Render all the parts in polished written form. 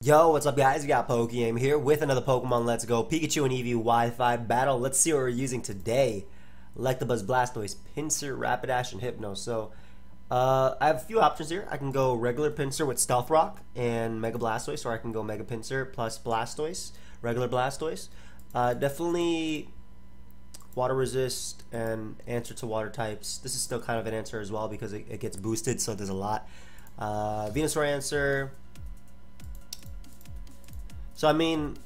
Yo, what's up guys? We got pokeaim here with another Pokemon Let's Go Pikachu and Eevee Wi-Fi battle. Let's see what we're using today. Electabuzz, Blastoise, Pinsir, Rapidash, and Hypno. So, I have a few options here. I can go regular Pinsir with Stealth Rock and Mega Blastoise, or I can go Mega Pinsir plus Blastoise, regular Blastoise. Definitely Water Resist and answer to Water types. This is still kind of an answer as well because it gets boosted, so there's a lot. Venusaur answer. So I mean,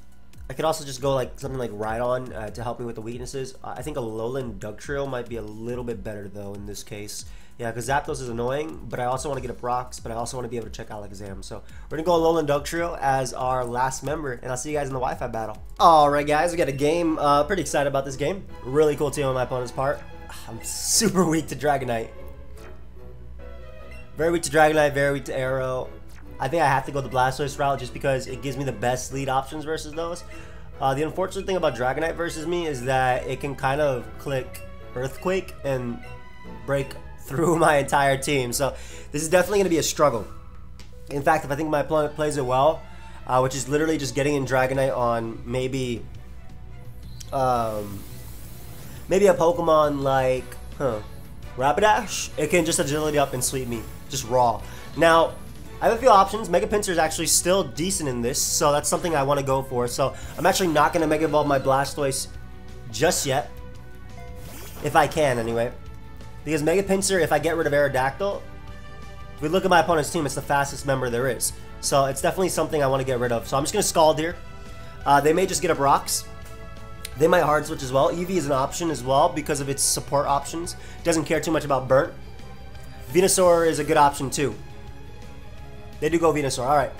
I could also just go like something like Rhydon to help me with the weaknesses. I think a Lowland Dugtrio might be a little bit better though in this case. Yeah, because Zapdos is annoying, but I also want to get up rocks, but I also want to be able to check Alakazam. So we're going to go Lowland Dugtrio as our last member, and I'll see you guys in the Wi-Fi battle. Alright guys, we got a game. Pretty excited about this game. Really cool team on my opponent's part. I'm super weak to Dragonite. Very weak to Dragonite, very weak to Arrow. I think I have to go the Blastoise route just because it gives me the best lead options versus those. The unfortunate thing about Dragonite versus me is that it can kind of click Earthquake and break through my entire team. So this is definitely going to be a struggle. In fact, if I think my opponent plays it well, which is literally just getting in Dragonite on maybe a Pokemon like Rapidash, it can just agility up and sweep me, just raw. Now, I have a few options. Mega Pinsir is actually still decent in this, so that's something I want to go for. So I'm actually not going to Mega Evolve my Blastoise just yet, if I can anyway. Because Mega Pinsir, if I get rid of Aerodactyl, if we look at my opponent's team, it's the fastest member there is. So it's definitely something I want to get rid of. So I'm just going to Scald here. They may just get up rocks. They might hard switch as well. Eevee is an option as well because of its support options. Doesn't care too much about burnt. Venusaur is a good option too. They do go Venusaur, alright.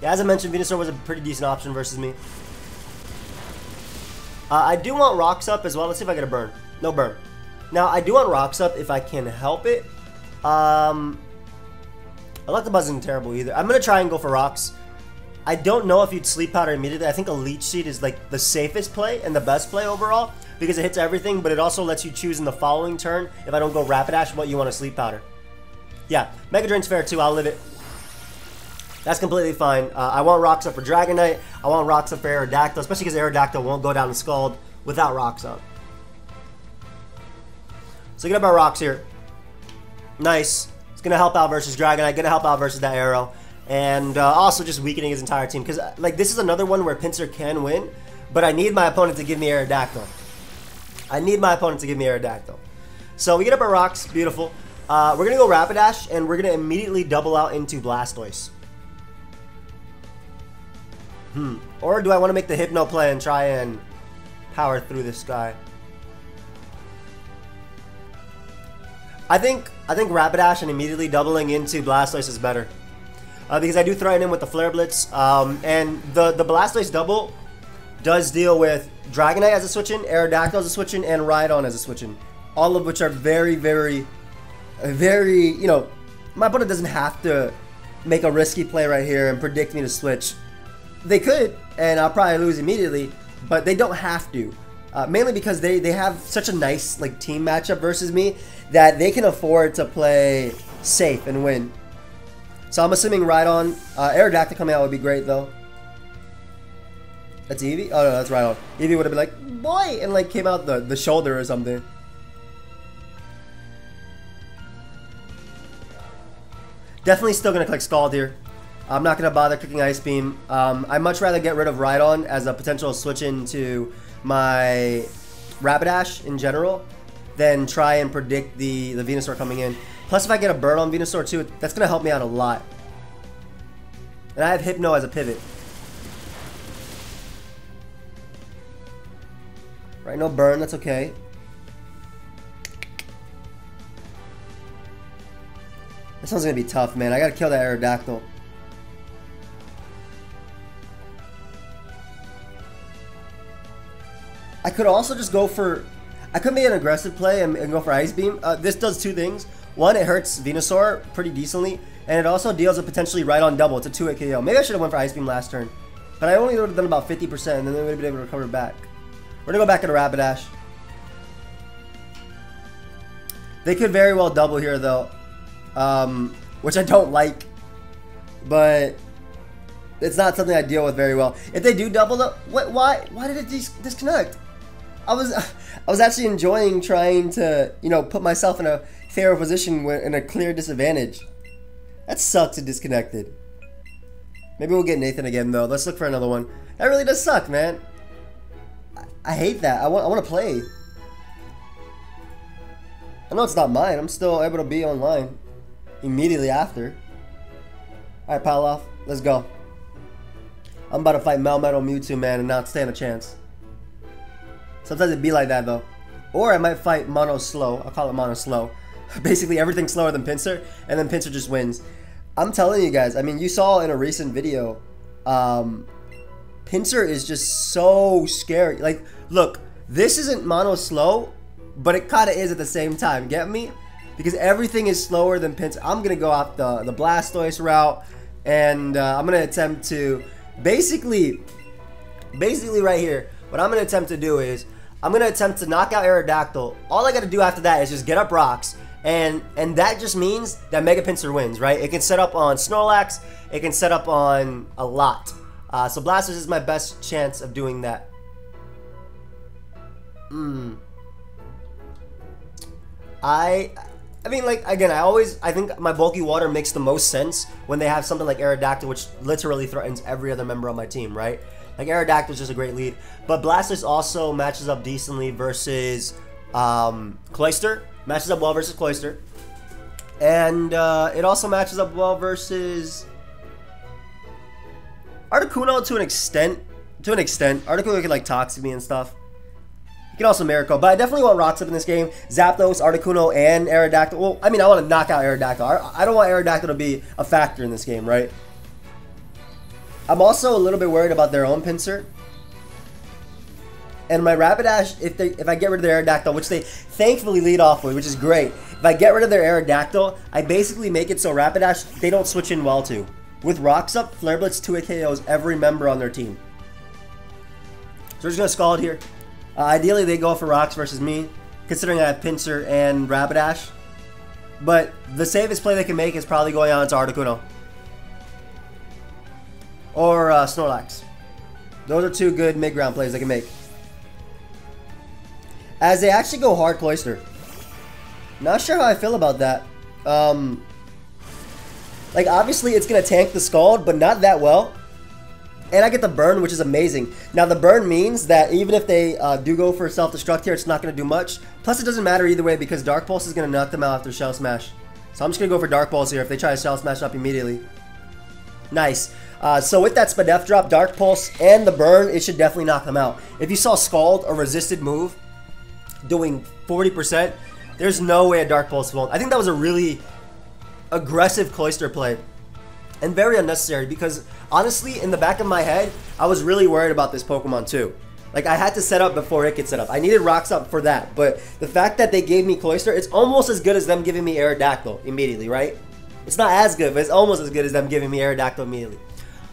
Yeah, as I mentioned, Venusaur was a pretty decent option versus me. I do want Rocks up as well. Let's see if I get a burn. No burn. Now, I do want Rocks up if I can help it. Electabuzz isn't terrible either. I'm going to try and go for Rocks. I don't know if you'd Sleep Powder immediately. I think a Leech Seed is like the safest play and the best play overall because it hits everything, but it also lets you choose in the following turn, if I don't go Rapidash, what you want to Sleep Powder. Yeah, Mega Drain's fair too, I'll live it. That's completely fine. I want Rocks up for Dragonite. I want Rocks up for Aerodactyl, especially because Aerodactyl won't go down and Scald without Rocks up. So get up our Rocks here. Nice. It's going to help out versus Dragonite, going to help out versus that Arrow. And also just weakening his entire team. Because like this is another one where Pinsir can win, but I need my opponent to give me Aerodactyl. I need my opponent to give me Aerodactyl. So we get up our Rocks, beautiful. We're going to go Rapidash, and we're going to immediately double out into Blastoise. Or do I want to make the Hypno play and try and power through this guy? I think Rapidash and immediately doubling into Blastoise is better. Because I do threaten him with the Flare Blitz. And the Blastoise double does deal with Dragonite as a switch-in, Aerodactyl as a switch-in, and Rhydon as a switch-in. All of which are very, you know, my opponent doesn't have to make a risky play right here and predict me to switch. They could, and I'll probably lose immediately, but they don't have to. Mainly because they have such a nice like team matchup versus me that they can afford to play safe and win. So I'm assuming Rhydon. Aerodactyl coming out would be great though. That's Eevee? Oh no, that's Rhydon. Eevee would have been like, boy, and like came out the shoulder or something. Definitely still going to click Scald here. I'm not going to bother clicking Ice Beam. I'd much rather get rid of Rhydon as a potential switch into my Rapidash in general than try and predict the Venusaur coming in. Plus, if I get a burn on Venusaur too, that's going to help me out a lot. And I have Hypno as a pivot. Right, no burn, that's okay. This one's gonna be tough, man. I gotta kill that Aerodactyl. I could also just go for... I could make an aggressive play and go for Ice Beam. This does two things. One, it hurts Venusaur pretty decently, and it also deals a potentially Rhydon double. It's a 2-hit KO. Maybe I should have went for Ice Beam last turn. But I only would have done about 50%, and then they would have been able to recover back. We're gonna go back into Rapidash. They could very well double here, though. Which I don't like. but it's not something I deal with very well. If they do double up, why did it disconnect? I was actually enjoying trying to, you know, put myself in a fair position in a clear disadvantage. That sucks, it disconnected. Maybe we'll get Nathan again though. Let's look for another one. That really does suck, man. I hate that. I want to play. I know it's not mine. I'm still able to be online immediately after. Alright, pile off. Let's go. I'm about to fight Melmetal Mewtwo, man, and not stand a chance. Sometimes it be like that, though. Or I might fight Mono Slow. I'll call it Mono Slow. Basically, everything's slower than Pinsir, and then Pinsir just wins. I'm telling you guys, I mean, you saw in a recent video, Pinsir is just so scary. Like, look, this isn't Mono Slow, but it kind of is at the same time. Get me? Because everything is slower than Pinsir. I'm going to go off the Blastoise route, and I'm going to attempt to basically right here, what I'm going to attempt to do is I'm going to attempt to knock out Aerodactyl. All I got to do after that is just get up rocks, and that just means that Mega Pinsir wins, right? It can set up on Snorlax. It can set up on a lot. So Blastoise is my best chance of doing that. I mean, like, again, I think my bulky water makes the most sense when they have something like Aerodactyl, which literally threatens every other member on my team, right? Like, Aerodactyl is just a great lead. But Blastoise also matches up decently versus Cloyster. Matches up well versus Cloyster. And it also matches up well versus Articuno to an extent. Articuno can, like, Toxic me and stuff. You can also Miracle, but I definitely want Rocks up in this game. Zapdos, Articuno, and Aerodactyl. Well, I mean, I want to knock out Aerodactyl. I don't want Aerodactyl to be a factor in this game, right? I'm also a little bit worried about their own Pinsir. And my Rapidash, if I get rid of their Aerodactyl, which they thankfully lead off with, which is great. If I get rid of their Aerodactyl, I basically make it so Rapidash, they don't switch in well to. With Rocks up, Flare Blitz 2-hit KOs every member on their team. So we're just going to Scald here. Ideally, they go for Rocks versus me, considering I have Pinsir and Rapidash. But the safest play they can make is probably going on to Articuno. Or Snorlax. Those are two good mid-ground plays they can make. As they actually go hard Cloyster. Not sure how I feel about that. Like, obviously, it's going to tank the Scald, but not that well. And I get the burn, which is amazing. Now, the burn means that even if they do go for self-destruct here, it's not going to do much. Plus, it doesn't matter either way because Dark Pulse is going to knock them out after Shell Smash. So I'm just going to go for Dark Pulse here if they try to Shell Smash up immediately. Nice. So with that Spadef drop, Dark Pulse, and the burn, it should definitely knock them out. If you saw Scald, a resisted move, doing 40%, there's no way a Dark Pulse won't. I think that was a really aggressive Cloyster play. And very unnecessary because, honestly, in the back of my head, I was really worried about this Pokemon too. Like, I had to set up before it could set up. I needed Rocks up for that. But the fact that they gave me Cloyster, it's almost as good as them giving me Aerodactyl immediately, right? It's not as good, but it's almost as good as them giving me Aerodactyl immediately.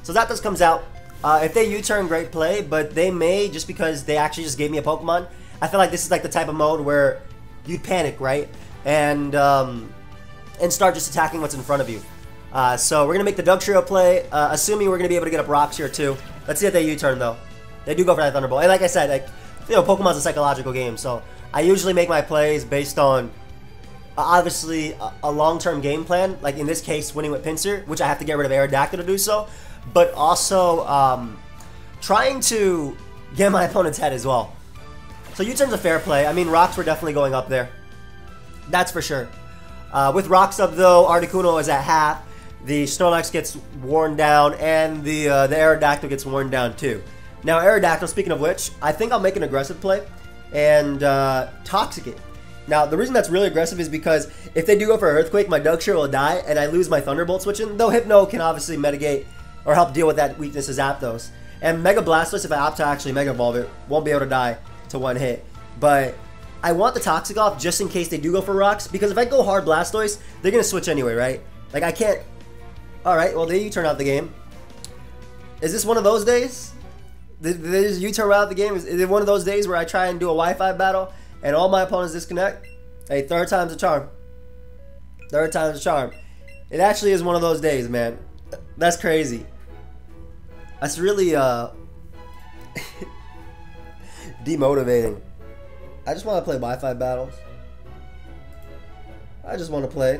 So Zapdos comes out. If they U-turn, great play, but they may, just because they actually just gave me a Pokemon. I feel like this is like the type of mode where you'd panic, right? And start just attacking what's in front of you. So we're going to make the Doug Trio play, assuming we're going to be able to get up Rocks here too. Let's see if they U-turn though. They do go for that Thunderbolt. And like I said, like, you know, Pokemon's a psychological game, so I usually make my plays based on, obviously, a long-term game plan. Like in this case, winning with Pinsir, which I have to get rid of Aerodactyl to do so. But also, trying to get my opponent's head as well. So U-turn's a fair play. I mean, Rocks were definitely going up there. That's for sure. With Rocks up though, Articuno is at half. The Snorlax gets worn down, and the Aerodactyl gets worn down too. Now, Aerodactyl, speaking of which, I think I'll make an aggressive play and Toxic it. Now, the reason that's really aggressive is because if they do go for Earthquake, my Dugtrio will die, and I lose my Thunderbolt switching, though Hypno can obviously mitigate or help deal with that weakness as Zapdos. And Mega Blastoise, if I opt to actually Mega Evolve it, won't be able to die to one hit. But I want the Toxic off just in case they do go for Rocks, because if I go hard Blastoise, they're going to switch anyway, right? Like, I can't... Alright, well, they U-turn out the game. Is this one of those days? Did they just U-turn out the game? Is it one of those days where I try and do a Wi-Fi battle and all my opponents disconnect? Hey, third time's a charm. Third time's a charm. It actually is one of those days, man. That's crazy. That's really demotivating. I just want to play Wi-Fi battles. I just want to play.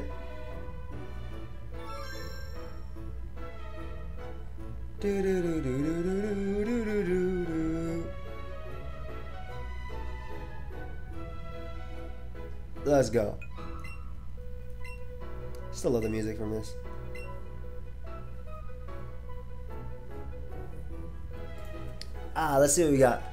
Let's go. Still love the music from this. Let's see what we got.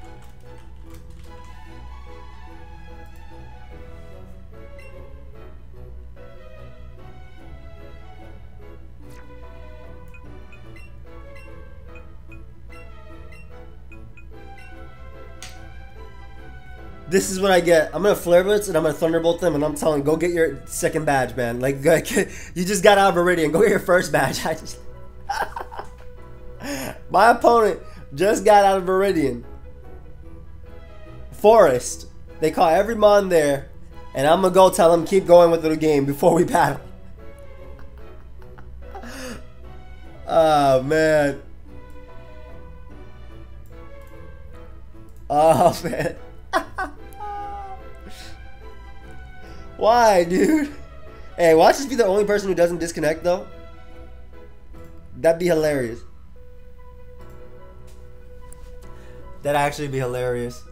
This is what I get. I'm gonna Flare Blitz and I'm gonna Thunderbolt them, and I'm telling, go get your second badge, man. Like, you just got out of Viridian. Go get your first badge. I just my opponent just got out of Viridian. Forest. They caught every mon there, and I'm gonna go tell them keep going with the game before we battle. Oh man. Oh man. Why, dude? Hey, watch this be the only person who doesn't disconnect, though. That'd be hilarious. That'd actually be hilarious.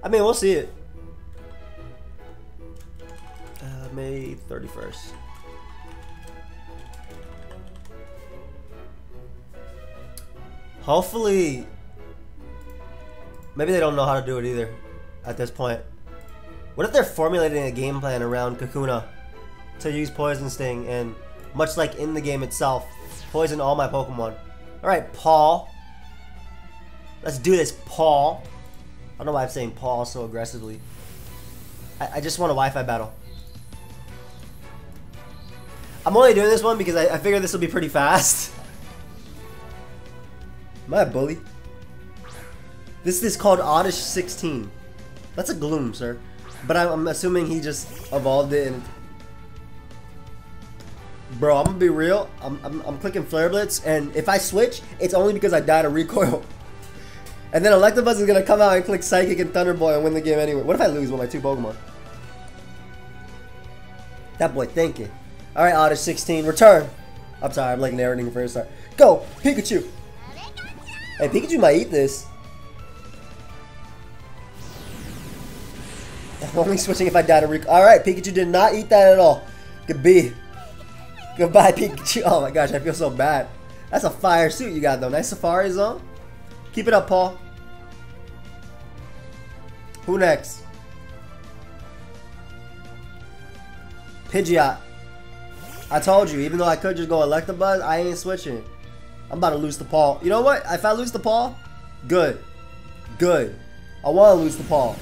I mean, we'll see it. May 31st. Hopefully, maybe they don't know how to do it either at this point. What if they're formulating a game plan around Kakuna to use Poison Sting and, much like in the game itself, poison all my Pokemon? Alright, Paul. Let's do this, Paul. I don't know why I'm saying Paul so aggressively. I just want a Wi-Fi battle. I'm only doing this one because I figure this will be pretty fast. Am I a bully? This is called Oddish 16. That's a Gloom, sir. But I'm assuming he just evolved it and... Bro, I'm gonna be real. I'm clicking Flare Blitz, and if I switch, it's only because I died of recoil. And then Electabuzz is gonna come out and click Psychic and Thunderbolt and win the game anyway. What if I lose with my two Pokemon? That boy thinking. Alright, Oddish 16, return. I'm sorry, I'm like narrating for a start. Go, Pikachu! Hey, Pikachu might eat this. I'm only switching if I die to recoil. Alright, Pikachu did not eat that at all. Goodbye, Pikachu. Oh my gosh, I feel so bad. That's a fire suit you got though. Nice Safari Zone. Keep it up, Paul. Who next? Pidgeot. I told you, even though I could just go Electabuzz, I ain't switching. I'm about to lose the Paul. You know what? If I lose the Paul, good. Good. I want to lose the Paul.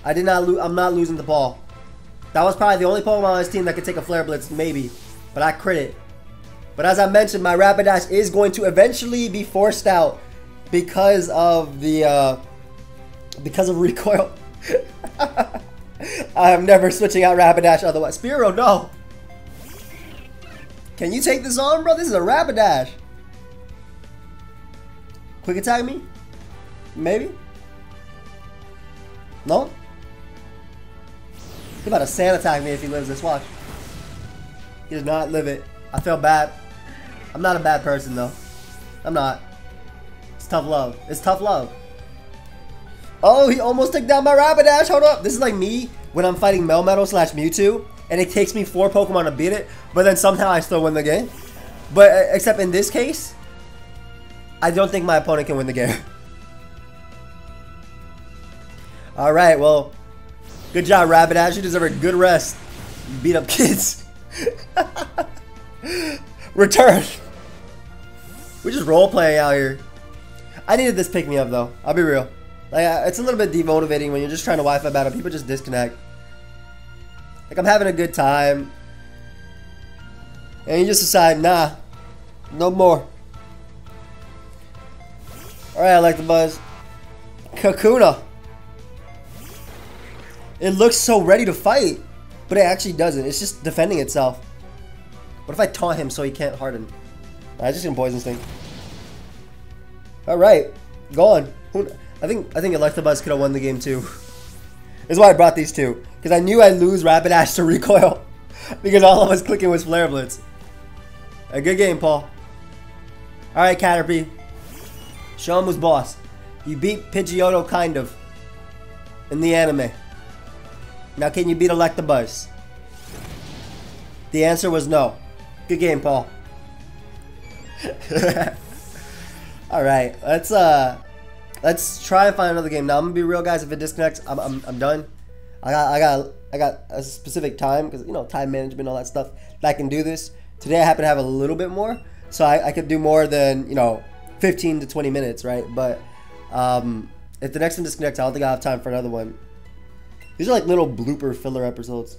I did not lose. I'm not losing the Paul. That was probably the only Pokemon on this team that could take a Flare Blitz, maybe. But I crit it. But as I mentioned, my Rapidash is going to eventually be forced out because of the recoil. I am never switching out Rapidash otherwise. Spearow, no. Can you take this on, bro? This is a Rapidash. Quick attack me? Maybe? No? He's about to sand attack me if he lives this. Watch. He does not live it. I feel bad. I'm not a bad person though. I'm not. It's tough love. It's tough love. Oh, he almost took down my Rapidash. Hold up. This is like me when I'm fighting Melmetal / Mewtwo and it takes me 4 Pokemon to beat it, but then somehow I still win the game. But except in this case, I don't think my opponent can win the game. Alright, well, good job, Rapidash. You deserve a good rest. You beat up kids. Return. We're just role-playing out here. I needed this pick-me-up, though. I'll be real. Like, it's a little bit demotivating when you're just trying to Wi-Fi battle. People just disconnect. Like, I'm having a good time. And you just decide, nah, no more. Alright, I like the buzz. Kakuna. It looks so ready to fight, but it actually doesn't. It's just defending itself. What if I taunt him so he can't harden? I just gonna Poison Sting. Alright. Go on. I think Electabuzz could have won the game too. This is why I brought these two. Because I knew I'd lose Rapidash to Recoil. Because all I was clicking was Flare Blitz. A good game, Paul. Alright, Caterpie. Show him who's boss. You beat Pidgeotto, kind of. In the anime. Now can you beat Electabuzz? The answer was no. Good game, Paul. Alright, let's try and find another game. Now I'm gonna be real, guys. If it disconnects, I'm done. I got a specific time, because you know, time management, all that stuff, that I can do this. Today I happen to have a little bit more, so I could do more than, you know, 15 to 20 minutes, right? But if the next one disconnects, I don't think I'll have time for another one. These are like little blooper filler episodes.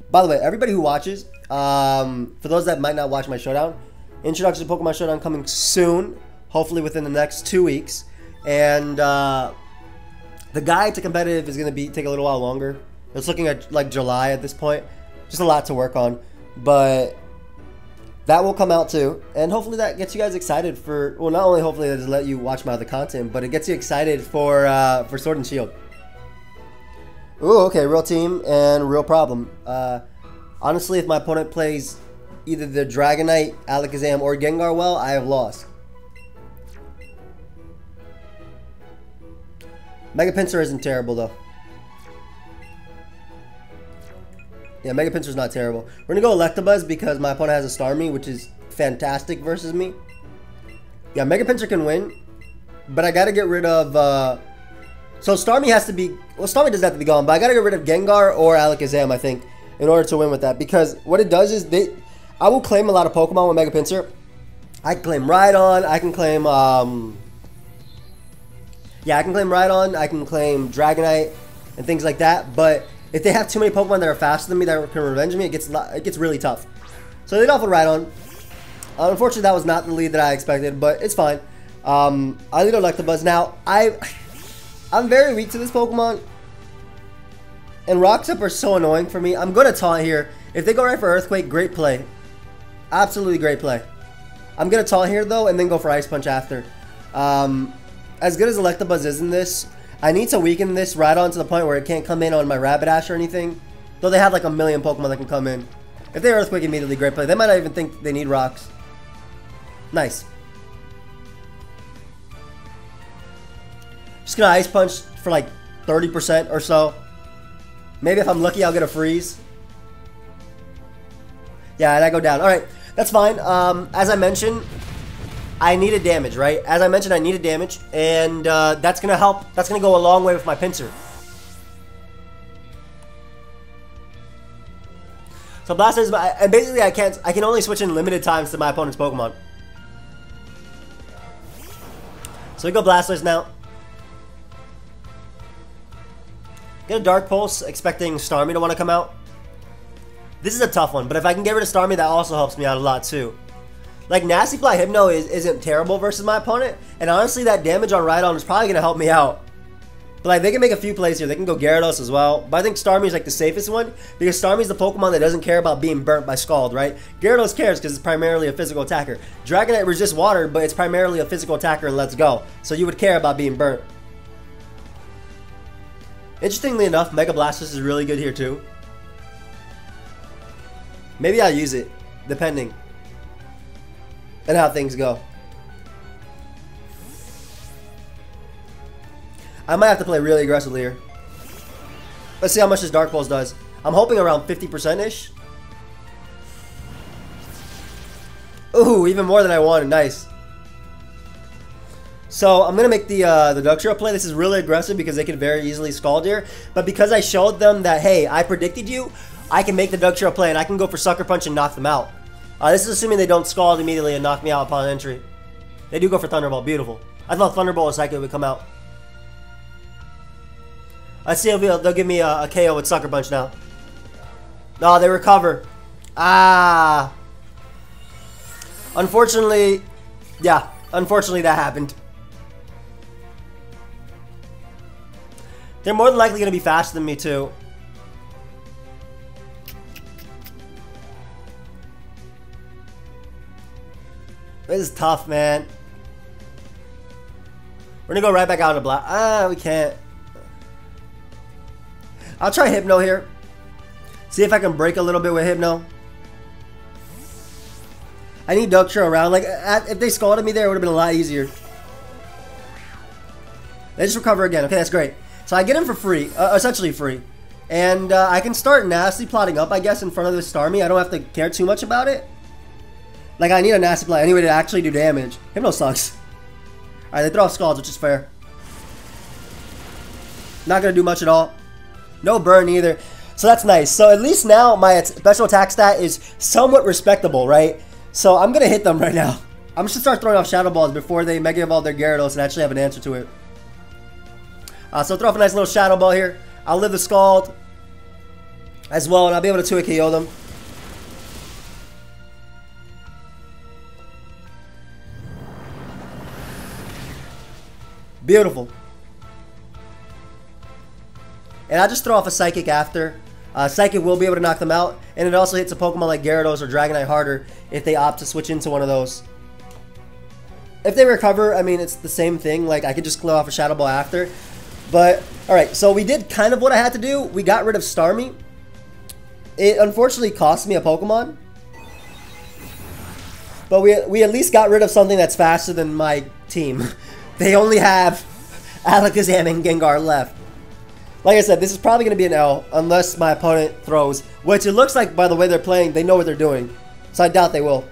By the way, everybody who watches, for those that might not watch my showdown, introduction to Pokemon Showdown coming soon, hopefully within the next 2 weeks. And the guide to competitive is going to take a little while longer. It's looking at like July at this point. Just a lot to work on. But that will come out too. And hopefully that gets you guys excited for, well, not only hopefully does it let you watch my other content, but it gets you excited for Sword and Shield. Ooh, okay, real team and real problem. Honestly, if my opponent plays either the Dragonite, Alakazam, or Gengar well, I have lost. Mega Pinsir isn't terrible though. Yeah, Mega Pinsir's not terrible. We're gonna go Electabuzz because my opponent has a Starmie, which is fantastic versus me. Yeah, Mega Pinsir can win, but I gotta get rid of. So Starmie has to be. Well, Starmie doesn't have to be gone, but I gotta get rid of Gengar or Alakazam, I think, in order to win with that. Because what it does is I will claim a lot of Pokemon with Mega Pinsir. I can claim Rhydon. I can claim. Yeah, I can claim Rhydon. I can claim Dragonite and things like that. But if they have too many Pokemon that are faster than me that can revenge me, it gets really tough. So they lead off with Rhydon. Unfortunately, that was not the lead that I expected, but it's fine. I lead Electabuzz. Now, I'm very weak to this Pokemon. And Rocks Up are so annoying for me. I'm going to taunt here. If they go right for Earthquake, great play. Absolutely great play. I'm going to taunt here, though, and then go for Ice Punch after. As good as Electabuzz is in this, I need to weaken this Rhydon to the point where it can't come in on my Rapidash or anything. Though they have like a million Pokemon that can come in. If they Earthquake immediately, great play. They might not even think they need rocks. Nice. Just gonna Ice Punch for like 30% or so. Maybe if I'm lucky, I'll get a freeze. Yeah, and I go down. Alright, that's fine. As I mentioned, I needed damage, right? As I mentioned, I needed damage, and that's gonna help. That's gonna go a long way with my Pinsir. So Blastoise, and basically I can only switch in limited times to my opponent's Pokemon. So we go Blastoise now. Get a Dark Pulse, expecting Starmie to want to come out. This is a tough one, but if I can get rid of Starmie, that also helps me out a lot too. Like, Nasty Fly Hypno isn't terrible versus my opponent, and honestly, that damage on Rhydon is probably going to help me out. But like, they can make a few plays here. They can go Gyarados as well, but I think Starmie is like the safest one, because Starmie is the Pokemon that doesn't care about being burnt by Scald, right? Gyarados cares because it's primarily a physical attacker. Dragonite resists water, but it's primarily a physical attacker and lets go, so you would care about being burnt. Interestingly enough, Mega Blastoise is really good here too. Maybe I'll use it, depending on how things go. I might have to play really aggressively here. Let's see how much this Dark Pulse does. I'm hoping around 50%-ish. Ooh, even more than I wanted. Nice. So I'm gonna make the Ductrio play. This is really aggressive because they could very easily Scald here. But because I showed them that, hey, I predicted you, I can make the Ductrio play and I can go for Sucker Punch and knock them out. This is assuming they don't Scald immediately and knock me out upon entry. They do go for Thunderbolt. Beautiful. I thought Thunderbolt or Psychic would come out. Let's see if they'll give me a KO with Sucker Punch now. No, they recover. Ah. Unfortunately, yeah. Unfortunately, that happened. They're more than likely going to be faster than me, too. This is tough, man. We're gonna go right back out into black. Ah, we can't. I'll try Hypno here. See if I can break a little bit with Hypno. I need Ducture around. Like, if they scalded me there, it would have been a lot easier. They just recover again. Okay, that's great. So I get him for free, essentially free. And I can start nasty plotting up, I guess, in front of this Starmie. I don't have to care too much about it. Like, I need a nasty plot anyway to actually do damage. Hypno sucks. Alright, they throw off Scalds, which is fair. Not going to do much at all. No burn either. So that's nice. So at least now my special attack stat is somewhat respectable, right? So I'm going to hit them right now. I'm just going to start throwing off Shadow Balls before they Mega Evolve their Gyarados and actually have an answer to it. So throw off a nice little Shadow Ball here. I'll live the Scald as well, and I'll be able to 2-hit KO them. Beautiful. And I'll just throw off a Psychic after. Psychic will be able to knock them out, and it also hits a Pokemon like Gyarados or Dragonite harder if they opt to switch into one of those. If they recover, I mean, it's the same thing. Like, I could just throw off a Shadow Ball after. But, alright, so we did kind of what I had to do. We got rid of Starmie. It unfortunately cost me a Pokemon. But we at least got rid of something that's faster than my team. They only have Alakazam and Gengar left. Like I said, this is probably going to be an L unless my opponent throws. Which it looks like, by the way they're playing, they know what they're doing. So I doubt they will.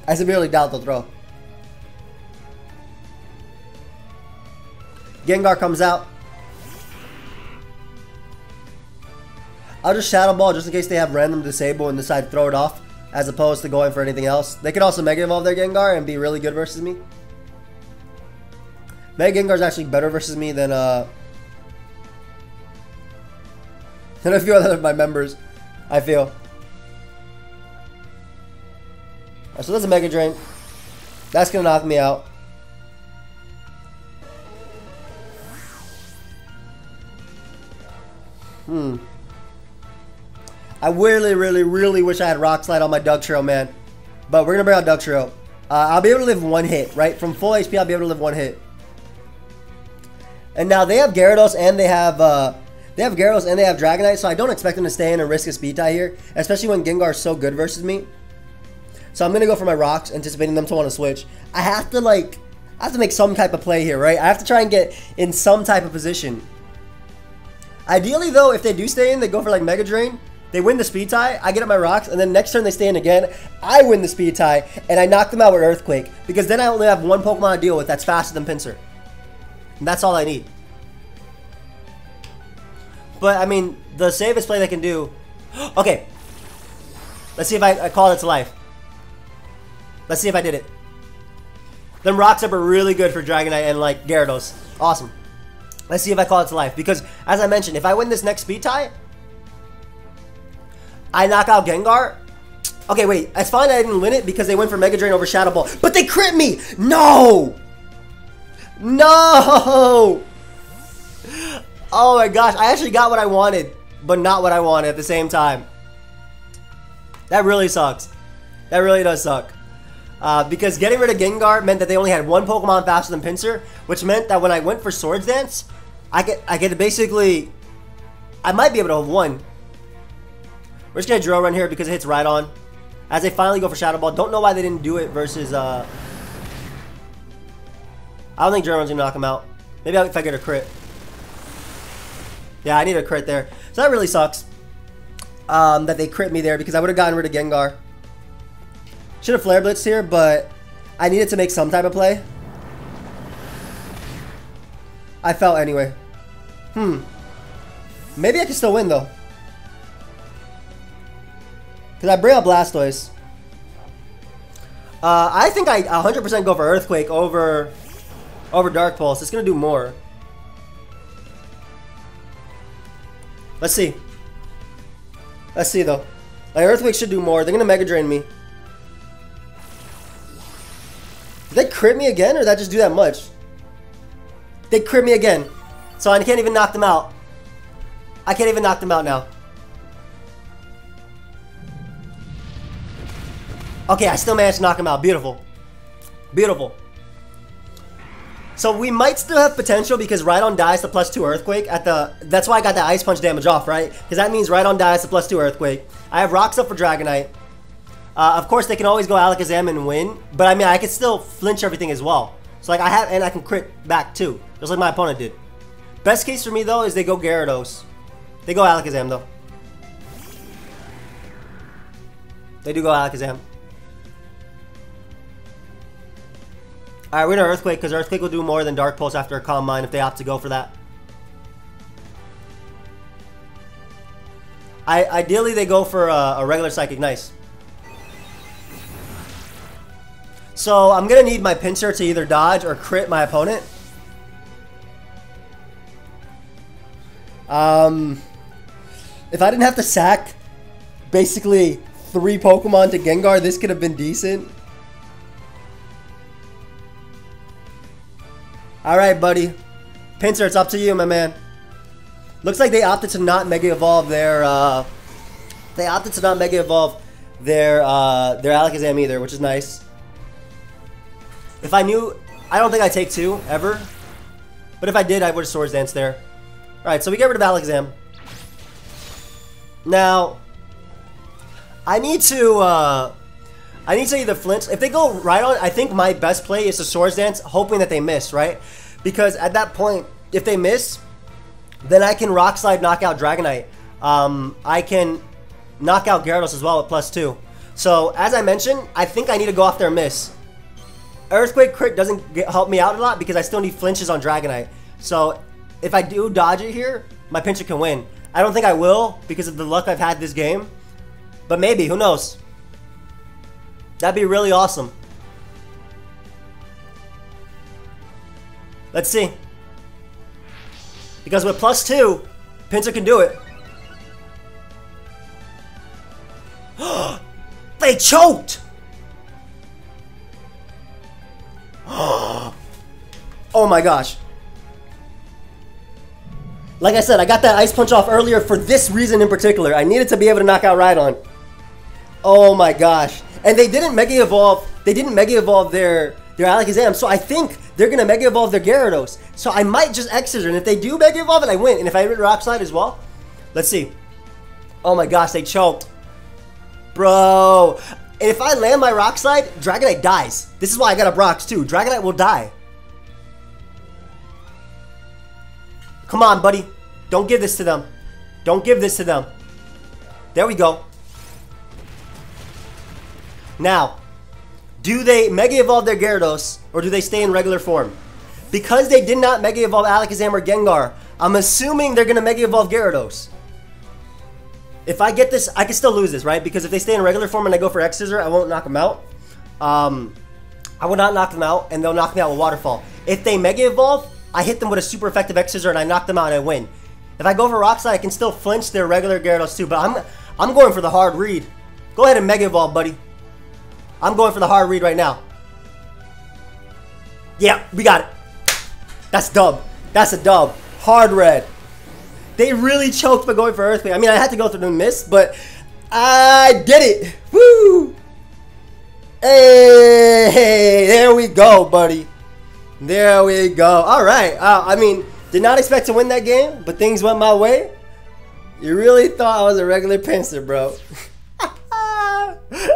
I severely doubt they'll throw. Gengar comes out. I'll just Shadow Ball just in case they have random disable and decide to throw it off, as opposed to going for anything else. They could also Mega Evolve their Gengar and be really good versus me. Mega Gengar is actually better versus me than a few other of my members, I feel. Right, so that's a Mega Drain. That's going to knock me out. I really wish I had Rock Slide on my Dugtrio, man. But we're going to bring out Dugtrio. I'll be able to live one hit, right? From full HP, I'll be able to live one hit. And now they have Gyarados and they have Dragonite, so I don't expect them to stay in and risk a speed tie here, especially when Gengar is so good versus me. So I'm going to go for my rocks, anticipating them to want to switch. I have to make some type of play here, right? I have to try and get in some type of position. Ideally, though, if they do stay in, they go for like Mega Drain. They win the speed tie, I get up my rocks, and then next turn they stay in again. I win the speed tie, and I knock them out with Earthquake, because then I only have one Pokemon to deal with that's faster than Pinsir. And that's all I need. But, I mean, the safest play they can do... Okay. Let's see if I call it to life. Let's see if I did it. Them rocks up are really good for Dragonite and, like, Gyarados. Awesome. Let's see if I call it to life. Because, as I mentioned, if I win this next speed tie... I knock out Gengar. Okay, wait. It's fine I didn't win it because they went for Mega Drain over Shadow Ball. But they crit me! No! No! Oh my gosh. I actually got what I wanted, but not what I wanted at the same time. That really sucks. That really does suck. Because getting rid of Gengar meant that they only had one Pokemon faster than Pinsir, which meant that when I went for Swords Dance, I could basically... I might be able to hold one. We're just going to Drill Run here because it hits right on. As they finally go for Shadow Ball. Don't know why they didn't do it versus... I don't think Drill Run's going to knock him out. Maybe if I get a crit. Yeah, I need a crit there. So that really sucks. That they crit me there because I would have gotten rid of Gengar. Should have Flare Blitzed here, but I needed to make some type of play. I felt anyway. Maybe I can still win though. Because I bring up Blastoise. I think I 100% go for Earthquake over Dark Pulse. It's going to do more. Let's see. Let's see, though. Like, Earthquake should do more. They're going to Mega Drain me. Did they crit me again, or did that just do that much? They crit me again. So I can't even knock them out. I can't even knock them out now. Okay, I still managed to knock him out. Beautiful. Beautiful. So we might still have potential because Rhydon dies to +2 Earthquake at the... That's why I got the Ice Punch damage off, right? Because that means Rhydon dies to +2 Earthquake. I have Rocks up for Dragonite. Of course, they can always go Alakazam and win. But I mean, I can still flinch everything as well. So like I have... And I can crit back too. Just like my opponent did. Best case for me though is they go Gyarados. They go Alakazam though. They do go Alakazam. Alright, we're gonna Earthquake because Earthquake will do more than Dark Pulse after a Calm Mind if they opt to go for that. Ideally, they go for a regular Psychic. Nice. So, I'm gonna need my Pinsir to either dodge or crit my opponent. If I didn't have to sack basically 3 Pokemon to Gengar, this could have been decent. Alright, buddy. Pinsir, it's up to you, my man. Looks like they opted to not Mega Evolve their Alakazam either, which is nice. If I knew, I don't think I'd take 2 ever. But if I did, I would have Swords Dance there. Alright, so we get rid of Alakazam. Now, I need to either flinch. If they go Rhydon, I think my best play is to Swords Dance, hoping that they miss, right? Because at that point, if they miss, then I can Rock Slide, knock out Dragonite. I can knock out Gyarados as well at +2. So, as I mentioned, I think I need to go off their miss. Earthquake crit doesn't help me out a lot because I still need flinches on Dragonite. So, if I do dodge it here, my Pinsir can win. I don't think I will because of the luck I've had this game. But maybe, who knows? That'd be really awesome. Let's see. Because with +2, Pinsir can do it. They choked! Oh my gosh. Like I said, I got that Ice Punch off earlier for this reason in particular. I needed to be able to knock out Rhydon. Oh my gosh. And they didn't Mega Evolve. They didn't Mega Evolve their Alakazam. So I think they're going to Mega Evolve their Gyarados. So I might just X-Scissor. And if they do Mega Evolve it, I win. And if I hit Rock Slide as well, let's see. Oh my gosh, they choked. Bro. And if I land my Rock Slide, Dragonite dies. This is why I got a Brox too. Dragonite will die. Come on, buddy. Don't give this to them. Don't give this to them. There we go. Now, do they Mega Evolve their Gyarados, or do they stay in regular form? Because they did not Mega Evolve Alakazam or Gengar, I'm assuming they're going to Mega Evolve Gyarados. If I get this, I can still lose this, right? Because if they stay in regular form and I go for X-Scissor, I won't knock them out. I will not knock them out, and they'll knock me out with Waterfall. If they Mega Evolve, I hit them with a super effective X-Scissor and I knock them out and I win. If I go for Rock Slide, I can still flinch their regular Gyarados too, but I'm going for the hard read. Go ahead and Mega Evolve, buddy. I'm going for the hard read right now. Yeah, we got it. That's dub. That's a dub. Hard red. They really choked by going for Earthquake. I mean, I had to go through the miss, but I did it. Woo! Hey, there we go, buddy. There we go. All right. I mean, did not expect to win that game, but things went my way. You really thought I was a regular Pinsir, bro.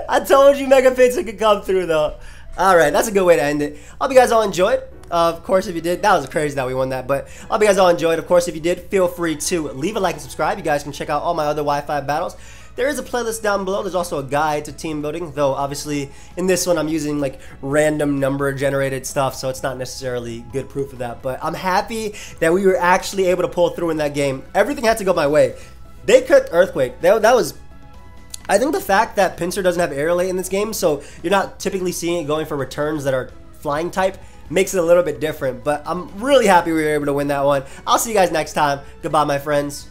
I told you Mega Pinsir could come through, though. All right, that's a good way to end it. Hope you guys all enjoyed. Of course, if you did, that was crazy that we won that. But hope you guys all enjoyed. Of course, if you did, feel free to leave a like and subscribe. You guys can check out all my other Wi-Fi battles. There is a playlist down below. There's also a guide to team building, though obviously in this one I'm using like random number generated stuff, so it's not necessarily good proof of that. But I'm happy that we were actually able to pull through in that game. Everything had to go my way. They cooked Earthquake. That was... I think the fact that Pinsir doesn't have Aerial in this game, so you're not typically seeing it going for returns that are flying type, makes it a little bit different. But I'm really happy we were able to win that one. I'll see you guys next time. Goodbye, my friends.